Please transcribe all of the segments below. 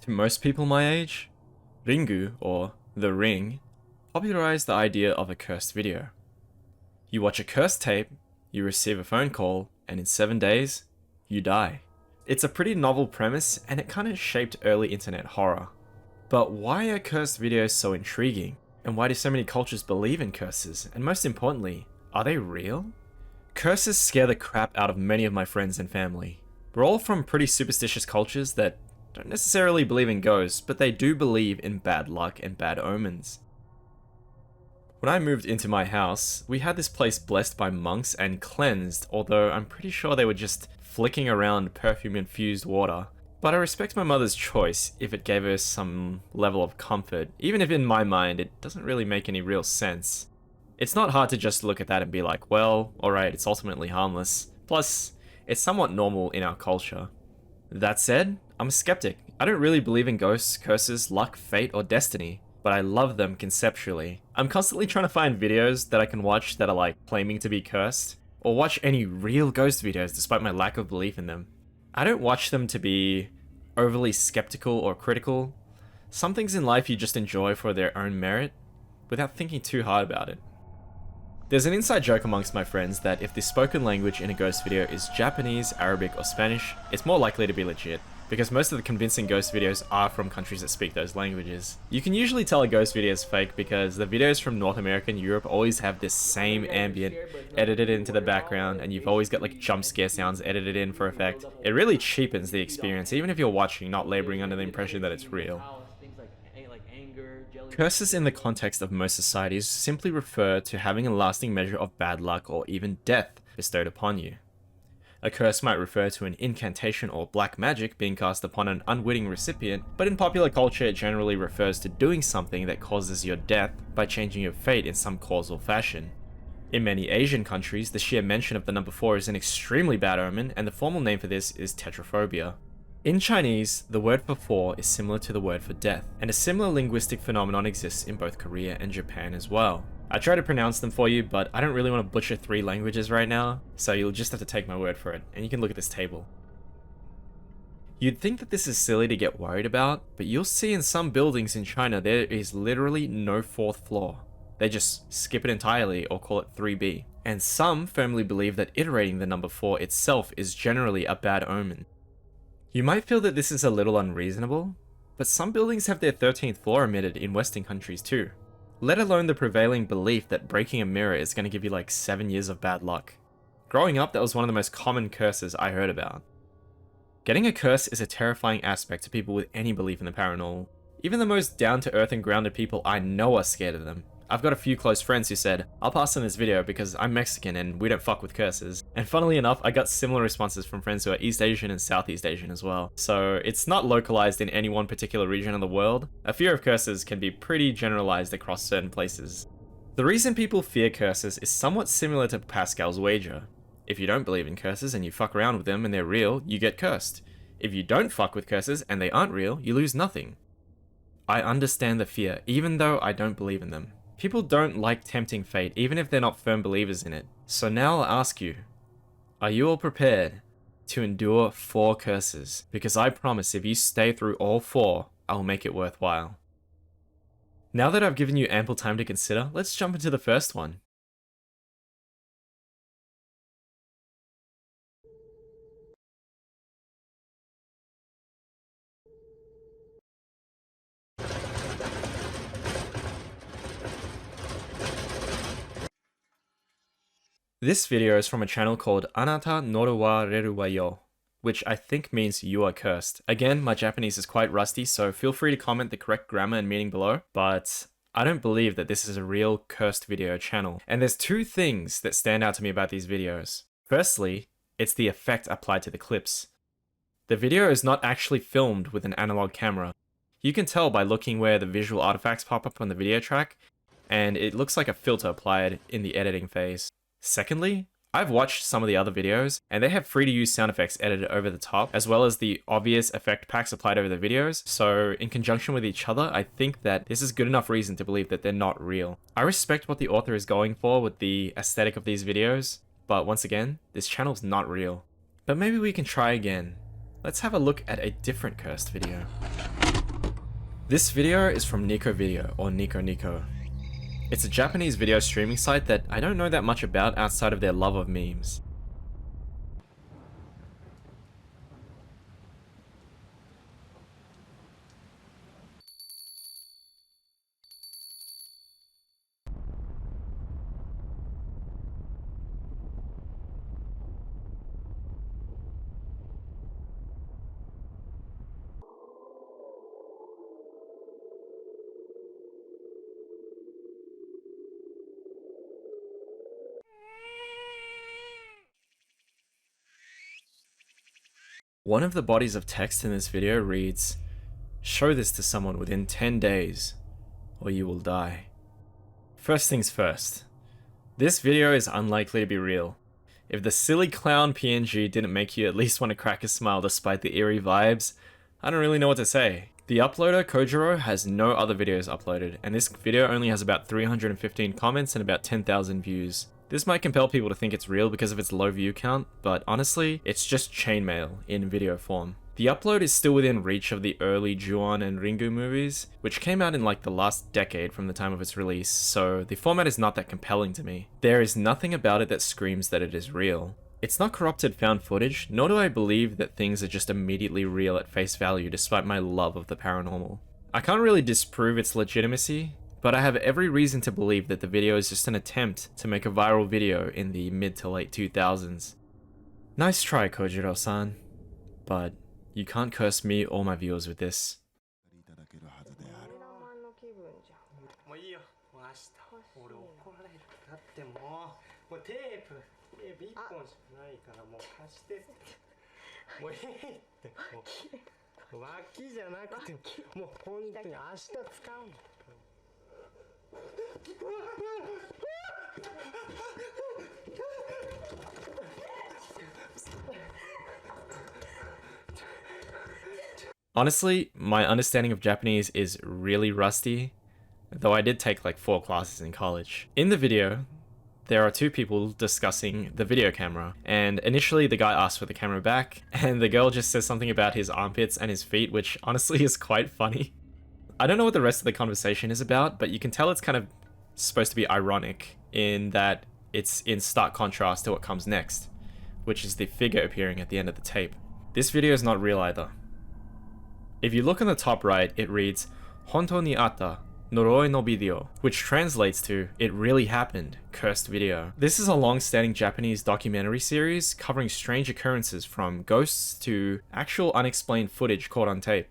Most people my age, Ringu, or The Ring, popularized the idea of a cursed video. You watch a cursed tape, you receive a phone call, and in 7 days, you die. It's a pretty novel premise, and it kinda shaped early internet horror. But why are cursed videos so intriguing? And why do so many cultures believe in curses? And most importantly, are they real? Curses scare the crap out of many of my friends and family. We're all from pretty superstitious cultures that don't necessarily believe in ghosts, but they do believe in bad luck and bad omens. When I moved into my house, we had this place blessed by monks and cleansed, although I'm pretty sure they were just flicking around perfume-infused water. But I respect my mother's choice if it gave her some level of comfort, even if in my mind it doesn't really make any real sense. It's not hard to just look at that and be like, well, alright, it's ultimately harmless. Plus, it's somewhat normal in our culture. That said, I'm a skeptic. I don't really believe in ghosts, curses, luck, fate, or destiny, but I love them conceptually. I'm constantly trying to find videos that I can watch that are like claiming to be cursed, or watch any real ghost videos despite my lack of belief in them. I don't watch them to be overly skeptical or critical. Some things in life you just enjoy for their own merit, without thinking too hard about it. There's an inside joke amongst my friends that if the spoken language in a ghost video is Japanese, Arabic, or Spanish, it's more likely to be legit, because most of the convincing ghost videos are from countries that speak those languages. You can usually tell a ghost video is fake because the videos from North America and Europe always have this same ambient edited into the background, and you've always got like jump scare sounds edited in for effect. It really cheapens the experience, even if you're watching, not laboring under the impression that it's real. Curses in the context of most societies simply refer to having a lasting measure of bad luck or even death bestowed upon you. A curse might refer to an incantation or black magic being cast upon an unwitting recipient, but in popular culture it generally refers to doing something that causes your death by changing your fate in some causal fashion. In many Asian countries, the sheer mention of the number 4 is an extremely bad omen, and the formal name for this is tetraphobia. In Chinese, the word for 4 is similar to the word for death, and a similar linguistic phenomenon exists in both Korea and Japan as well. I try to pronounce them for you, but I don't really want to butcher 3 languages right now, so you'll just have to take my word for it, and you can look at this table. You'd think that this is silly to get worried about, but you'll see in some buildings in China there is literally no 4th floor. They just skip it entirely or call it 3B. And some firmly believe that iterating the number 4 itself is generally a bad omen. You might feel that this is a little unreasonable, but some buildings have their 13th floor omitted in Western countries too. Let alone the prevailing belief that breaking a mirror is going to give you like 7 years of bad luck. Growing up, that was one of the most common curses I heard about. Getting a curse is a terrifying aspect to people with any belief in the paranormal. Even the most down-to-earth and grounded people I know are scared of them. I've got a few close friends who said, I'll pass on this video because I'm Mexican and we don't fuck with curses. And funnily enough, I got similar responses from friends who are East Asian and Southeast Asian as well. So it's not localized in any one particular region of the world. A fear of curses can be pretty generalized across certain places. The reason people fear curses is somewhat similar to Pascal's wager. If you don't believe in curses and you fuck around with them and they're real, you get cursed. If you don't fuck with curses and they aren't real, you lose nothing. I understand the fear, even though I don't believe in them. People don't like tempting fate, even if they're not firm believers in it. So now I'll ask you, are you all prepared to endure 4 curses? Because I promise if you stay through all 4, I'll make it worthwhile. Now that I've given you ample time to consider, let's jump into the first one. This video is from a channel called Anata Noroi Reru wa yo, which I think means you are cursed. Again, my Japanese is quite rusty, so feel free to comment the correct grammar and meaning below, but I don't believe that this is a real cursed video channel. And there's 2 things that stand out to me about these videos. Firstly, it's the effect applied to the clips. The video is not actually filmed with an analog camera. You can tell by looking where the visual artifacts pop up on the video track, and it looks like a filter applied in the editing phase. Secondly, I've watched some of the other videos, and they have free-to-use sound effects edited over the top, as well as the obvious effect packs applied over the videos, so in conjunction with each other, I think that this is good enough reason to believe that they're not real. I respect what the author is going for with the aesthetic of these videos, but once again, this channel's not real. But maybe we can try again. Let's have a look at a different cursed video. This video is from Nico Video, or Nico Nico. It's a Japanese video streaming site that I don't know that much about outside of their love of memes. One of the bodies of text in this video reads, "Show this to someone within 10 days, or you will die." First things first, this video is unlikely to be real. If the silly clown PNG didn't make you at least want to crack a smile despite the eerie vibes, I don't really know what to say. The uploader, Kojiro, has no other videos uploaded, and this video only has about 315 comments and about 10,000 views. This might compel people to think it's real because of its low view count, but honestly, it's just chainmail in video form. The upload is still within reach of the early Ju-on and Ringu movies, which came out in like the last decade from the time of its release, so the format is not that compelling to me. There is nothing about it that screams that it is real. It's not corrupted found footage, nor do I believe that things are just immediately real at face value despite my love of the paranormal. I can't really disprove its legitimacy, but I have every reason to believe that the video is just an attempt to make a viral video in the mid to late 2000s. Nice try, Kojiro-san, but you can't curse me or my viewers with this. Honestly, my understanding of Japanese is really rusty, though I did take like 4 classes in college. In the video, there are 2 people discussing the video camera, and initially the guy asks for the camera back, and the girl just says something about his armpits and his feet, which honestly is quite funny. I don't know what the rest of the conversation is about, but you can tell it's kind of supposed to be ironic in that it's in stark contrast to what comes next, which is the figure appearing at the end of the tape. This video is not real either. If you look on the top right, it reads, "Hontou ni atta, Noroi no video," which translates to, "It really happened, cursed video." This is a long-standing Japanese documentary series covering strange occurrences from ghosts to actual unexplained footage caught on tape.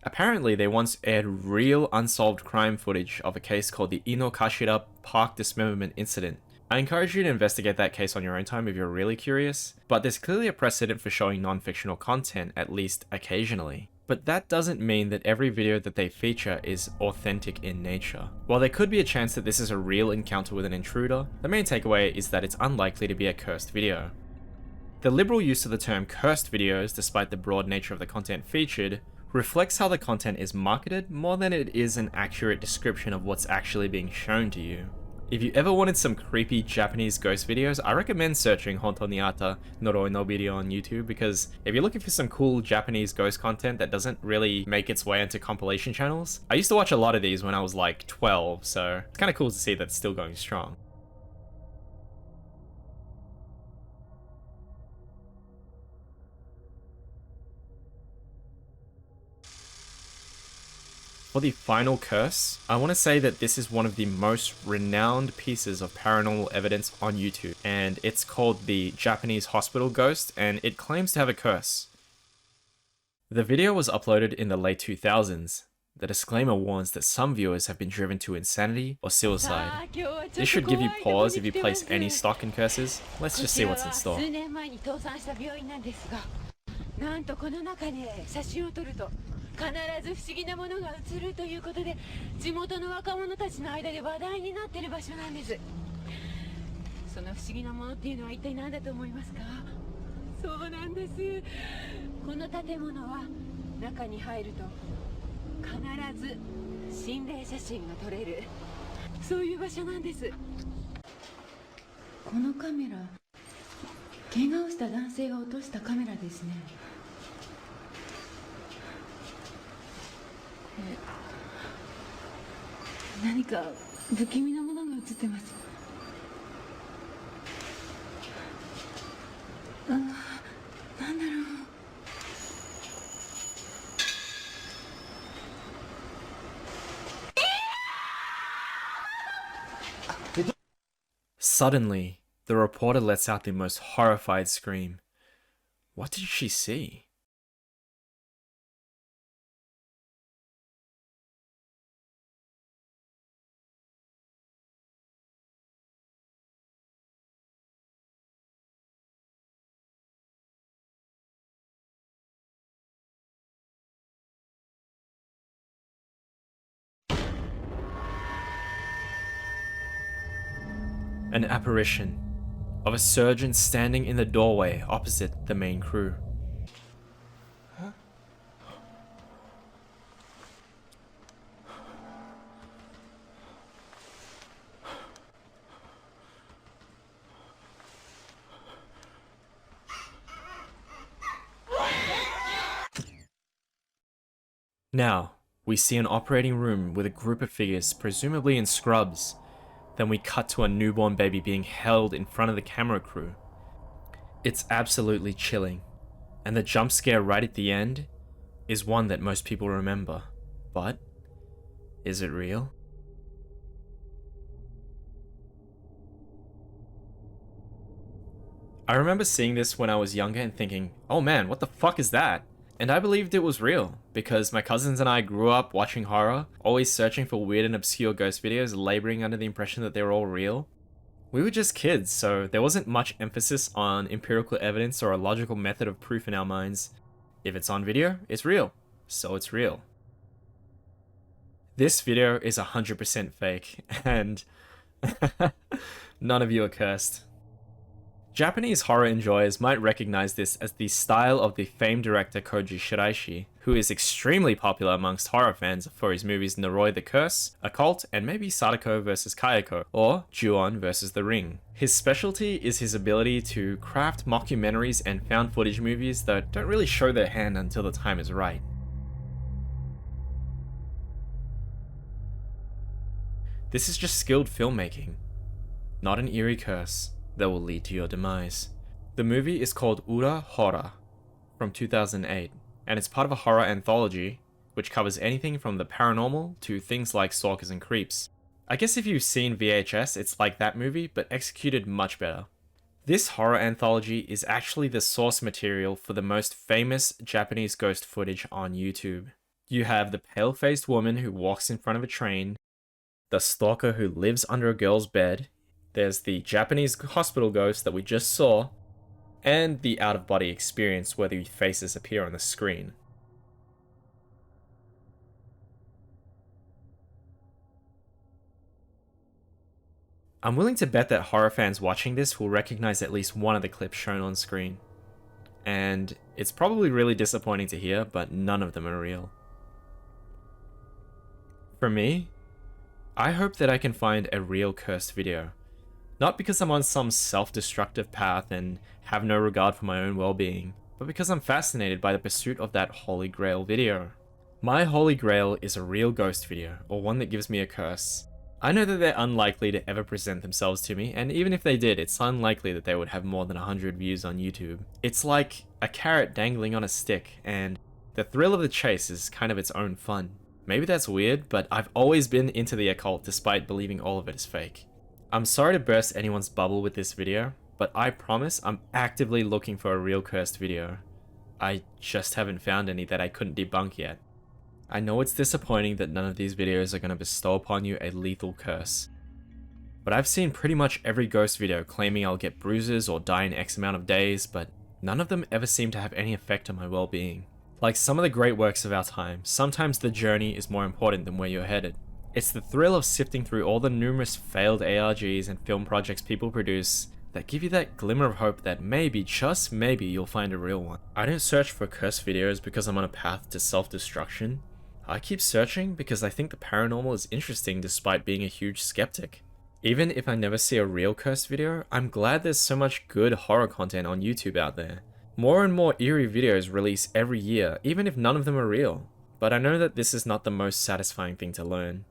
Apparently, they once aired real unsolved crime footage of a case called the Inokashira Park Dismemberment Incident. I encourage you to investigate that case on your own time if you're really curious, but there's clearly a precedent for showing non-fictional content, at least occasionally. But that doesn't mean that every video that they feature is authentic in nature. While there could be a chance that this is a real encounter with an intruder, the main takeaway is that it's unlikely to be a cursed video. The liberal use of the term cursed videos, despite the broad nature of the content featured, reflects how the content is marketed more than it is an accurate description of what's actually being shown to you. If you ever wanted some creepy Japanese ghost videos, I recommend searching Hontou ni atta, Noroi no video on YouTube, because if you're looking for some cool Japanese ghost content that doesn't really make its way into compilation channels, I used to watch a lot of these when I was like 12, so it's kind of cool to see that it's still going strong. For the final curse, I want to say that this is one of the most renowned pieces of paranormal evidence on YouTube, and it's called the Japanese Hospital Ghost, and it claims to have a curse. The video was uploaded in the late 2000s. The disclaimer warns that some viewers have been driven to insanity or suicide. This should give you pause if you place any stock in curses. Let's just see what's in store. 必ず不思議なものが映るということで地元の若者たちの間で話題になっている場所なんです。その不思議なものっていうのは一体何だと思いますか？そうなんです。この建物は中に入ると必ず心霊写真が撮れるそういう場所なんです。このカメラ、怪我をした男性が落としたカメラですね。何か不気味なものが映ってます。なんだろう。Suddenly, the reporter lets out the most horrified scream. What did she see? An apparition of a surgeon standing in the doorway opposite the main crew. Huh? Now, we see an operating room with a group of figures, presumably in scrubs. Then we cut to a newborn baby being held in front of the camera crew. It's absolutely chilling, and the jump scare right at the end is one that most people remember. But, is it real? I remember seeing this when I was younger and thinking, oh man, what the fuck is that? And I believed it was real, because my cousins and I grew up watching horror, always searching for weird and obscure ghost videos, laboring under the impression that they were all real. We were just kids, so there wasn't much emphasis on empirical evidence or a logical method of proof in our minds. If it's on video, it's real. So it's real. This video is 100% fake, and none of you are cursed. Japanese horror enjoyers might recognize this as the style of the famed director Koji Shiraishi, who is extremely popular amongst horror fans for his movies Noroi the Curse, Occult, and maybe Sadako vs Kairo, or Ju-on vs The Ring. His specialty is his ability to craft mockumentaries and found footage movies that don't really show their hand until the time is right. This is just skilled filmmaking, not an eerie curse that will lead to your demise. The movie is called Ura Horror from 2008, and it's part of a horror anthology which covers anything from the paranormal to things like stalkers and creeps. I guess if you've seen VHS, it's like that movie, but executed much better. This horror anthology is actually the source material for the most famous Japanese ghost footage on YouTube. You have the pale-faced woman who walks in front of a train, the stalker who lives under a girl's bed, there's the Japanese hospital ghost that we just saw, and the out-of-body experience where the faces appear on the screen. I'm willing to bet that horror fans watching this will recognize at least one of the clips shown on screen. And it's probably really disappointing to hear, but none of them are real. For me, I hope that I can find a real cursed video. Not because I'm on some self-destructive path and have no regard for my own well-being, but because I'm fascinated by the pursuit of that holy grail video. My holy grail is a real ghost video, or one that gives me a curse. I know that they're unlikely to ever present themselves to me, and even if they did, it's unlikely that they would have more than 100 views on YouTube. It's like a carrot dangling on a stick, and the thrill of the chase is kind of its own fun. Maybe that's weird, but I've always been into the occult despite believing all of it is fake. I'm sorry to burst anyone's bubble with this video, but I promise I'm actively looking for a real cursed video. I just haven't found any that I couldn't debunk yet. I know it's disappointing that none of these videos are going to bestow upon you a lethal curse, but I've seen pretty much every ghost video claiming I'll get bruises or die in X amount of days, but none of them ever seem to have any effect on my well-being. Like some of the great works of our time, sometimes the journey is more important than where you're headed. It's the thrill of sifting through all the numerous failed ARGs and film projects people produce that give you that glimmer of hope that maybe, just maybe, you'll find a real one. I don't search for cursed videos because I'm on a path to self-destruction. I keep searching because I think the paranormal is interesting despite being a huge skeptic. Even if I never see a real cursed video, I'm glad there's so much good horror content on YouTube out there. More and more eerie videos release every year, even if none of them are real. But I know that this is not the most satisfying thing to learn.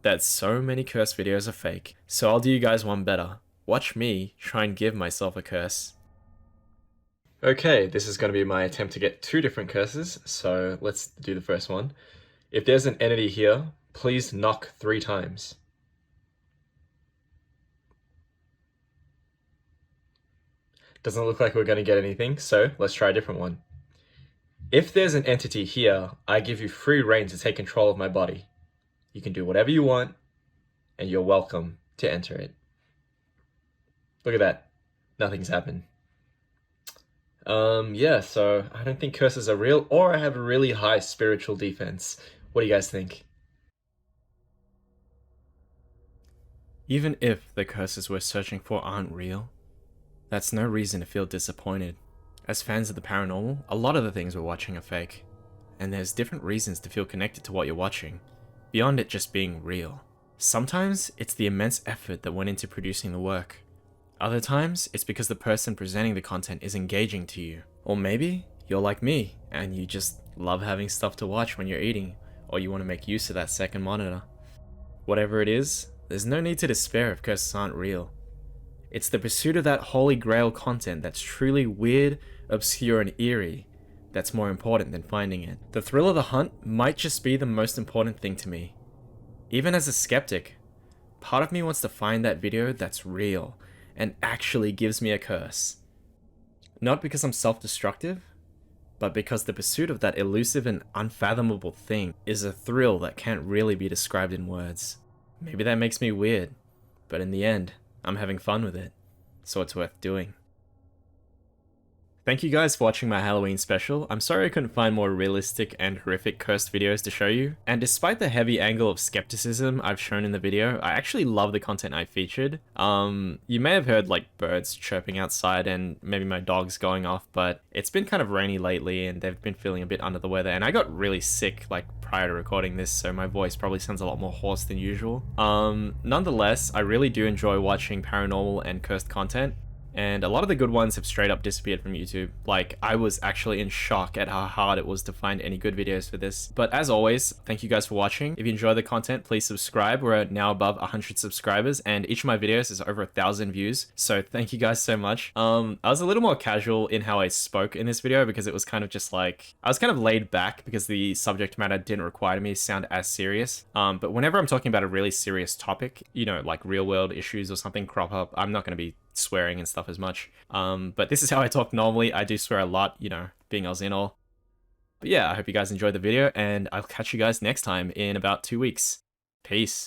that so many curse videos are fake, so I'll do you guys one better. Watch me try and give myself a curse. Okay, this is going to be my attempt to get 2 different curses, so let's do the first one. If there's an entity here, please knock 3 times. Doesn't look like we're going to get anything, so let's try a different one. If there's an entity here, I give you free reign to take control of my body. You can do whatever you want, and you're welcome to enter it. Look at that. Nothing's happened. Yeah, so I don't think curses are real, or I have a really high spiritual defense. What do you guys think? Even if the curses we're searching for aren't real, that's no reason to feel disappointed. As fans of the paranormal, a lot of the things we're watching are fake, and there's different reasons to feel connected to what you're watching, beyond it just being real. Sometimes it's the immense effort that went into producing the work. Other times, it's because the person presenting the content is engaging to you. Or maybe you're like me, and you just love having stuff to watch when you're eating, or you want to make use of that second monitor. Whatever it is, there's no need to despair if curses aren't real. It's the pursuit of that holy grail content that's truly weird, obscure, and eerie that's more important than finding it. The thrill of the hunt might just be the most important thing to me. Even as a skeptic, part of me wants to find that video that's real and actually gives me a curse. Not because I'm self-destructive, but because the pursuit of that elusive and unfathomable thing is a thrill that can't really be described in words. Maybe that makes me weird, but in the end, I'm having fun with it, so it's worth doing. Thank you guys for watching my Halloween special. I'm sorry I couldn't find more realistic and horrific cursed videos to show you. And despite the heavy angle of skepticism I've shown in the video, I actually love the content I featured. You may have heard like birds chirping outside and maybe my dog's going off, but it's been kind of rainy lately and they've been feeling a bit under the weather, and I got really sick like prior to recording this, so my voice probably sounds a lot more hoarse than usual. Nonetheless, I really do enjoy watching paranormal and cursed content. And a lot of the good ones have straight up disappeared from YouTube. Like, I was actually in shock at how hard it was to find any good videos for this. But as always, thank you guys for watching. If you enjoy the content, please subscribe. We're now above 100 subscribers, and each of my videos is over 1,000 views. So thank you guys so much. I was a little more casual in how I spoke in this video because it was kind of just like, I was kind of laid back because the subject matter didn't require me to sound as serious. But whenever I'm talking about a really serious topic, you know, like real world issues or something crop up, I'm not going to be swearing and stuff as much. But this is how I talk normally. I do swear a lot, you know, being Aussie and all. But yeah, I hope you guys enjoyed the video, and I'll catch you guys next time in about 2 weeks. Peace.